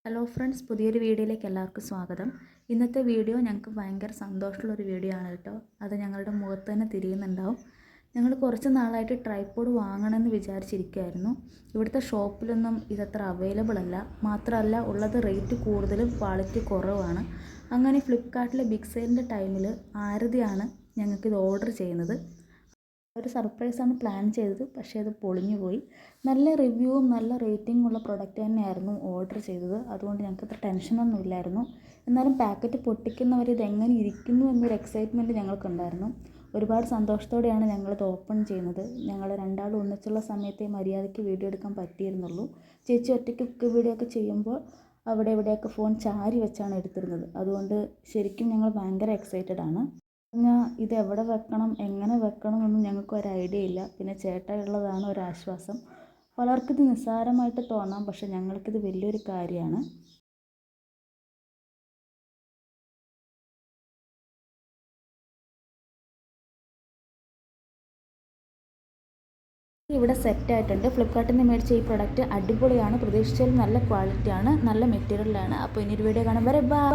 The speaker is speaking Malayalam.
ഹലോ ഫ്രണ്ട്സ്, പുതിയൊരു വീഡിയോയിലേക്ക് എല്ലാവർക്കും സ്വാഗതം. ഇന്നത്തെ വീഡിയോ ഞങ്ങൾക്ക് ഭയങ്കര സന്തോഷമുള്ളൊരു വീഡിയോ ആണ് കേട്ടോ. അത് ഞങ്ങളുടെ മുഖത്ത് തന്നെ തിരിയുന്നുണ്ടാവും. ഞങ്ങൾ കുറച്ച് നാളായിട്ട് ട്രൈപോഡ് വാങ്ങണമെന്ന് വിചാരിച്ചിരിക്കുകയായിരുന്നു. ഇവിടുത്തെ ഷോപ്പിലൊന്നും ഇതത്ര അവൈലബിൾ അല്ല. മാത്രമല്ല ഉള്ളത് റേറ്റ് കൂടുതലും ക്വാളിറ്റി കുറവാണ്. അങ്ങനെ ഫ്ലിപ്കാർട്ടിലെ ബിഗ് സെയിലിൻ്റെ ടൈമിൽ ആരതിയാണ് ഞങ്ങൾക്കിത് ഓർഡർ ചെയ്യുന്നത്. ഒരു സർപ്രൈസാണ് പ്ലാൻ ചെയ്തത്, പക്ഷേ അത് പൊളിഞ്ഞു പോയി. നല്ല റിവ്യൂവും നല്ല റേറ്റിംഗും ഉള്ള പ്രൊഡക്റ്റ് തന്നെയായിരുന്നു ഓർഡർ ചെയ്തത്. അതുകൊണ്ട് ഞങ്ങൾക്ക് അത്ര ടെൻഷനൊന്നും ഇല്ലായിരുന്നു. എന്നാലും പാക്കറ്റ് പൊട്ടിക്കുന്നവർ ഇതെങ്ങനെ ഇരിക്കുന്നു എന്നൊരു എക്സൈറ്റ്മെൻറ്റ് ഞങ്ങൾക്കുണ്ടായിരുന്നു. ഒരുപാട് സന്തോഷത്തോടെയാണ് ഞങ്ങളിത് ഓപ്പൺ ചെയ്യുന്നത്. ഞങ്ങൾ രണ്ടാളും ഒന്നിച്ചുള്ള സമയത്തെ മര്യാദയ്ക്ക് വീഡിയോ എടുക്കാൻ പറ്റിയിരുന്നുള്ളൂ. ചേച്ചി ഒറ്റയ്ക്ക് വീഡിയോ ഒക്കെ ചെയ്യുമ്പോൾ അവിടെ ഇവിടെയൊക്കെ ഫോൺ ചാരി വെച്ചാണ് എടുത്തിരുന്നത്. അതുകൊണ്ട് ശരിക്കും ഞങ്ങൾ ഭയങ്കര എക്സൈറ്റഡ് ആണ്. പിന്നെ ഇത് എവിടെ വെക്കണം, എങ്ങനെ വെക്കണം എന്നൊന്നും ഞങ്ങൾക്ക് ഒരു ഐഡിയ ഇല്ല. പിന്നെ ചേട്ടനുള്ളതാണ് ഒരാശ്വാസം. പലർക്കിത് നിസ്സാരമായിട്ട് തോന്നാം, പക്ഷെ ഞങ്ങൾക്കിത് വലിയൊരു കാര്യമാണ്. ഇവിടെ സെറ്റ് ആയിട്ടുണ്ട്. ഫ്ലിപ്കാർട്ടിൽ നിന്ന് മേടിച്ച ഈ പ്രൊഡക്റ്റ് അടിപൊളിയാണ്. പ്രതീക്ഷിച്ചാലും നല്ല ക്വാളിറ്റിയാണ്, നല്ല മെറ്റീരിയലാണ്. അപ്പോൾ ഇനി ഒരു വീഡിയോ കാണാൻ വരെ ബൈ.